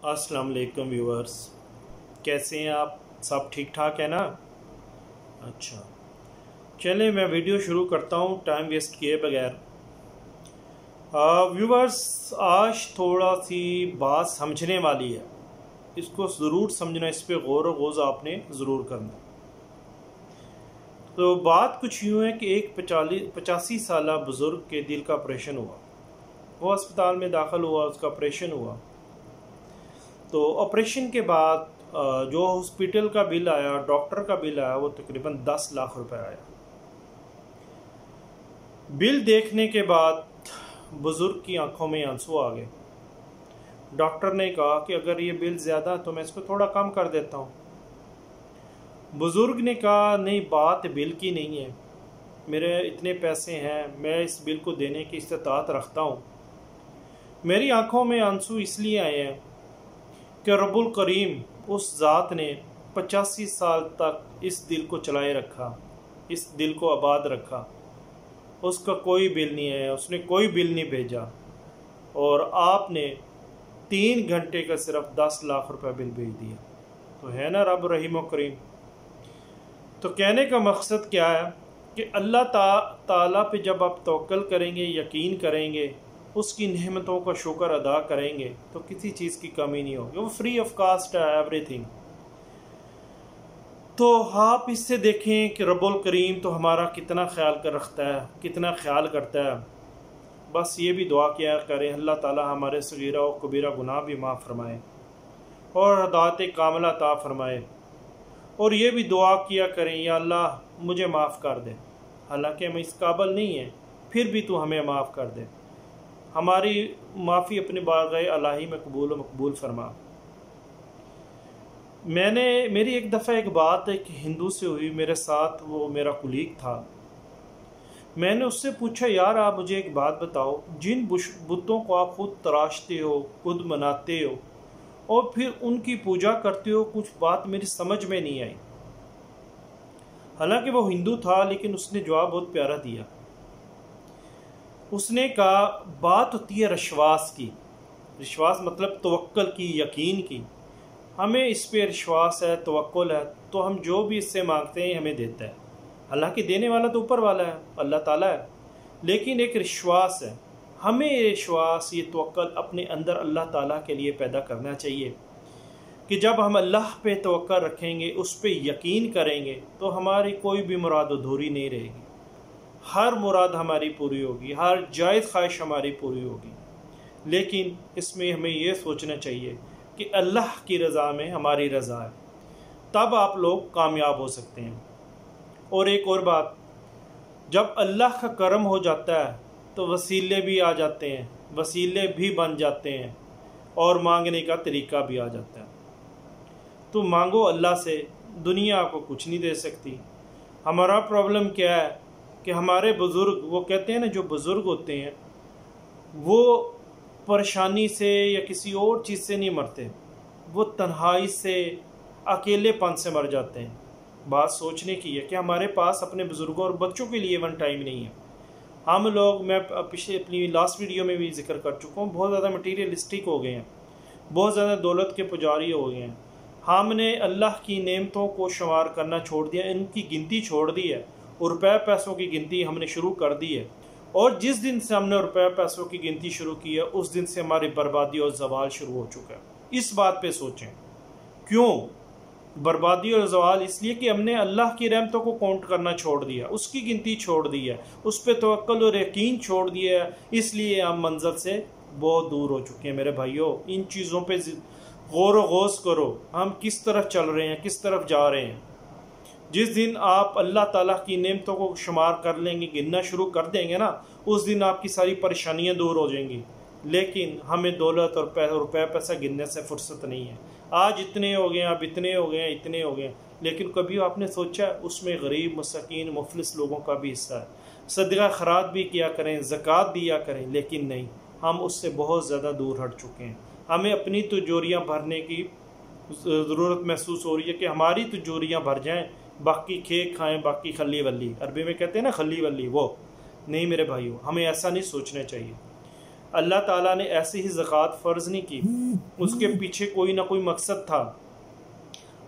अस्सलाम वालेकुम व्यूअर्स, कैसे हैं आप? सब ठीक ठाक है ना? अच्छा, चलें मैं वीडियो शुरू करता हूँ टाइम वेस्ट किए बगैर। व्यूअर्स, आज थोड़ा सी बात समझने वाली है, इसको ज़रूर समझना, इस पर गौर व गौज़ आपने ज़रूर करना। तो बात कुछ यूँ है कि एक 85 साला बुज़ुर्ग के दिल का ऑपरेशन हुआ। वो अस्पताल में दाखिल हुआ, उसका ऑपरेशन हुआ। तो ऑपरेशन के बाद जो हॉस्पिटल का बिल आया, डॉक्टर का बिल आया, वो तकरीबन 10 लाख रुपए आया। बिल देखने के बाद बुज़ुर्ग की आंखों में आंसू आ गए। डॉक्टर ने कहा कि अगर ये बिल ज़्यादा तो मैं इसको थोड़ा कम कर देता हूँ। बुज़ुर्ग ने कहा नहीं, बात बिल की नहीं है, मेरे इतने पैसे हैं, मैं इस बिल को देने की इस्तात रखता हूँ। मेरी आंखों में आंसू इसलिए आए हैं कि रब्बुल करीम, उस ज़ात ने 85 साल तक इस दिल को चलाए रखा, इस दिल को आबाद रखा। उसका कोई बिल नहीं है, उसने कोई बिल नहीं भेजा, और आपने 3 घंटे का सिर्फ 10 लाख रुपए बिल भेज दिया। तो है ना रब रहीम व करीम। तो कहने का मकसद क्या है कि अल्लाह ताला पे जब आप तवक्ल करेंगे, यकीन करेंगे, उसकी नेमतों का शुक्र अदा करेंगे, तो किसी चीज़ की कमी नहीं होगी। वो फ्री ऑफ कास्ट है एवरीथिंग। तो आप इससे देखें कि रब्बुल करीम तो हमारा कितना ख्याल कर रखता है, कितना ख्याल करता है। बस ये भी दुआ किया करें, अल्लाह ताला हमारे सगीरा और कबीरा गुनाह भी माफ़ फरमाए और हदायत कामिला अता फरमाए। और ये भी दुआ किया करें, या अल्लाह मुझे माफ़ कर दे, हालांकि हम इस काबिल नहीं हैं, फिर भी तू हमें माफ़ कर दे। हमारी माफ़ी अपनी बारगाह इलाही में कबूल मकबूल फरमा। मेरी एक दफ़ा एक बात एक हिंदू से हुई मेरे साथ, वो मेरा कुलीग था। मैंने उससे पूछा, यार आप मुझे एक बात बताओ, जिन बुतों को आप खुद तराशते हो, खुद मनाते हो और फिर उनकी पूजा करते हो, कुछ बात मेरी समझ में नहीं आई। हालांकि वो हिंदू था, लेकिन उसने जवाब बहुत प्यारा दिया। उसने कहा, बात होती है विश्वास की। विश्वास मतलब तवक्कुल की, यकीन की। हमें इस पे विश्वास है, तवक्कुल है, तो हम जो भी इससे मांगते हैं हमें देता है। हालांकि देने वाला तो ऊपर वाला है, अल्लाह ताला है, लेकिन एक विश्वास है। हमें ये विश्वास, ये तवक्कुल अपने अंदर अल्लाह ताला के लिए पैदा करना चाहिए कि जब हम अल्लाह पे तवक्कुल रखेंगे, उस पे यकीन करेंगे, तो हमारी कोई भी मुराद अधूरी नहीं रहेगी। हर मुराद हमारी पूरी होगी, हर जायज़ ख्वाहिश हमारी पूरी होगी। लेकिन इसमें हमें यह सोचना चाहिए कि अल्लाह की रज़ा में हमारी रज़ा है, तब आप लोग कामयाब हो सकते हैं। और एक और बात, जब अल्लाह का करम हो जाता है तो वसीले भी आ जाते हैं, वसीले भी बन जाते हैं, और मांगने का तरीका भी आ जाता है। तो मांगो अल्लाह से, दुनिया आपको कुछ नहीं दे सकती। हमारा प्रॉब्लम क्या है कि हमारे बुज़ुर्ग, वो कहते हैं ना, जो बुज़ुर्ग होते हैं वो परेशानी से या किसी और चीज़ से नहीं मरते, वो तन्हाई से, अकेलेपन से मर जाते हैं। बात सोचने की है कि हमारे पास अपने बुज़ुर्गों और बच्चों के लिए वन टाइम नहीं है। हम लोग, मैं पिछले अपनी लास्ट वीडियो में भी जिक्र कर चुका हूँ, बहुत ज़्यादा मटीरियलिस्टिक हो गए हैं, बहुत ज़्यादा दौलत के पुजारी हो गए हैं। हमने अल्लाह की नेमतों को शुमार करना छोड़ दिया, इनकी गिनती छोड़ दी है, और रुपये पैसों की गिनती हमने शुरू कर दी है। और जिस दिन से हमने रुपये पैसों की गिनती शुरू की है, उस दिन से हमारी बर्बादी और जवाल शुरू हो चुका है। इस बात पे सोचें, क्यों बर्बादी और जवाल? इसलिए कि हमने अल्लाह की रहमतों को काउंट करना छोड़ दिया, उसकी गिनती छोड़ दी है, उस पर तवक्कुल और यकीन छोड़ दिया है। इसलिए हम मंजिल से बहुत दूर हो चुके हैं। मेरे भाइयों, इन चीज़ों पे गौर व गौज़ करो, हम किस तरफ चल रहे हैं, किस तरफ जा रहे हैं। जिस दिन आप अल्लाह ताला की नेमतों को शुमार कर लेंगे, गिनना शुरू कर देंगे ना, उस दिन आपकी सारी परेशानियां दूर हो जाएंगी। लेकिन हमें दौलत और रुपये पैसा गिनने से फुर्सत नहीं है। आज इतने हो गए, अब इतने हो गए, इतने हो गए, लेकिन कभी आपने सोचा उसमें गरीब, मसाकीन, मुफलिस लोगों का भी हिस्सा है। सदका खैरात भी किया करें, ज़कात दिया करें, लेकिन नहीं, हम उससे बहुत ज़्यादा दूर हट चुके हैं। हमें अपनी तिजोरियाँ भरने की ज़रूरत महसूस हो रही है कि हमारी तिजोरियाँ भर जाएँ, बाकी खेक खाएं, बाकी खली वली, अरबी में कहते हैं ना खली वली, वो नहीं। मेरे भाइयों, हमें ऐसा नहीं सोचना चाहिए। अल्लाह ताला ने ऐसे ही ज़कात फ़र्ज़ नहीं की, उसके पीछे कोई ना कोई मकसद था।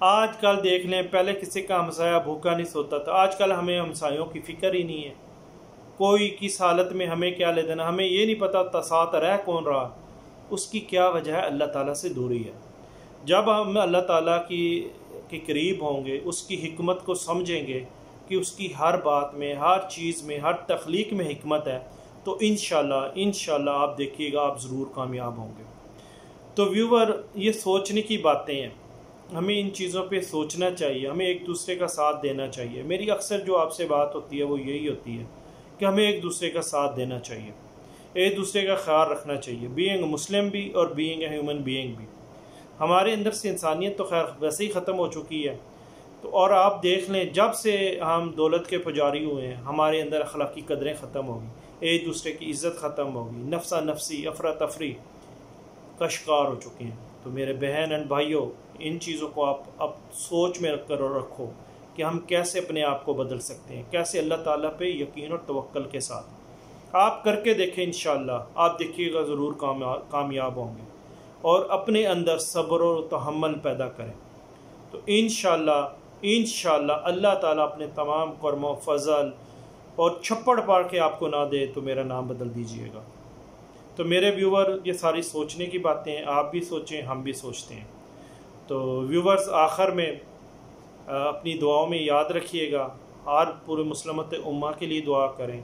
आजकल देख लें, पहले किसी का हमसाया भूखा नहीं सोता था, आजकल हमें हमसायों की फ़िक्र ही नहीं है। कोई किस हालत में हमें क्या ले देना, हमें ये नहीं पता साथ रह कौन रहा। उसकी क्या वजह है? अल्लाह ताला से दूरी है। जब हम अल्लाह ताला के करीब होंगे, उसकी हिकमत को समझेंगे कि उसकी हर बात में, हर चीज़ में, हर तख्लीक में हिकमत है, तो इंशाल्लाह आप देखिएगा, आप ज़रूर कामयाब होंगे। तो व्यूवर, ये सोचने की बातें हैं, हमें इन चीज़ों पे सोचना चाहिए, हमें एक दूसरे का साथ देना चाहिए। मेरी अक्सर जो आपसे बात होती है वो यही होती है कि हमें एक दूसरे का साथ देना चाहिए, एक दूसरे का ख्याल रखना चाहिए, बीइंग मुस्लिम भी और बीइंग ए ह्यूमन बीइंग भी। हमारे अंदर से इंसानियत तो खैर वैसे ही ख़त्म हो चुकी है। तो और आप देख लें, जब से हम दौलत के पुजारी हुए हैं, हमारे अंदर अखलाकी कदरें ख़त्म होगी, एक दूसरे की इज़्ज़त ख़त्म होगी, नफ्सा नफसी अफरा तफरी का शिकार हो चुके हैं। तो मेरे बहन एंड भाइयों, इन चीज़ों को आप अब सोच में रखो कि हम कैसे अपने आप को बदल सकते हैं, कैसे अल्लाह ताला पे यकीन और तवक्कल के साथ। आप करके देखें, इंशाअल्लाह आप देखिएगा ज़रूर कामयाब होंगे, और अपने अंदर सब्र और तहम्मुल पैदा करें। तो इंशाअल्लाह अल्लाह ताला अपने तमाम कर्मों, फजल और छप्पड़ पाड़ के आपको ना दे तो मेरा नाम बदल दीजिएगा। तो मेरे व्यूवर, ये सारी सोचने की बातें हैं, आप भी सोचें, हम भी सोचते हैं। तो व्यूवर्स, आखिर में अपनी दुआओं में याद रखिएगा, हर पूरे मुस्लिमत उम्मा के लिए दुआ करें,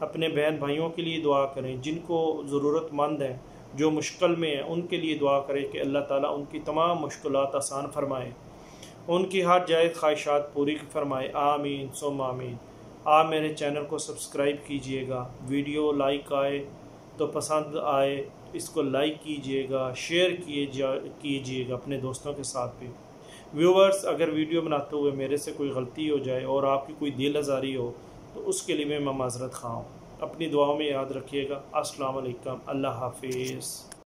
अपने बहन भाइयों के लिए दुआ करें, जिनको ज़रूरतमंद हैं, जो मुश्किल में हैं, उनके लिए दुआ करें कि अल्लाह ताला उनकी तमाम मुश्किलात आसान फरमाए, उनकी हर जायज़ ख्वाहिशात पूरी फरमाए। आमीन सुम्मा आमीन। आप मेरे चैनल को सब्सक्राइब कीजिएगा, वीडियो लाइक आए तो पसंद आए इसको लाइक कीजिएगा, शेयर कीजिएगा अपने दोस्तों के साथ भी। व्यूवर्स, अगर वीडियो बनाते हुए मेरे से कोई गलती हो जाए और आपकी कोई दिल आज़ारी हो तो उसके लिए मैं माज़रत ख़्वाह हूँ। अपनी दुआओं में याद रखिएगा। अस्सलाम वालेकुम, अल्लाह हाफिज़।